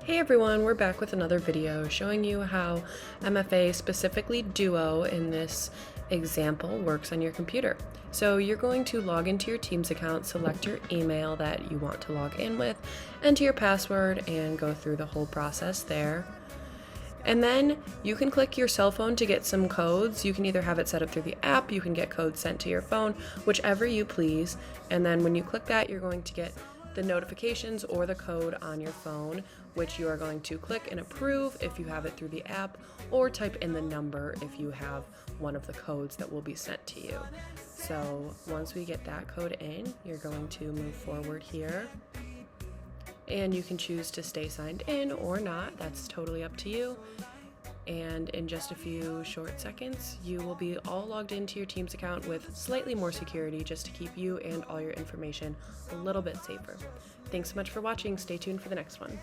Hey everyone, we're back with another video showing you how MFA, specifically Duo in this example, works on your computer. So you're going to log into your Teams account, select your email that you want to log in with, enter your password, and go through the whole process there. And then you can click your cell phone to get some codes. You can either have it set up through the app, you can get codes sent to your phone, whichever you please. And then when you click that, you're going to get the notifications or the code on your phone, which you are going to click and approve if you have it through the app, or type in the number if you have one of the codes that will be sent to you. So once we get that code in, you're going to move forward here. And you can choose to stay signed in or not. That's totally up to you. And in just a few short seconds, you will be all logged into your Teams account with slightly more security just to keep you and all your information a little bit safer. Thanks so much for watching. Stay tuned for the next one.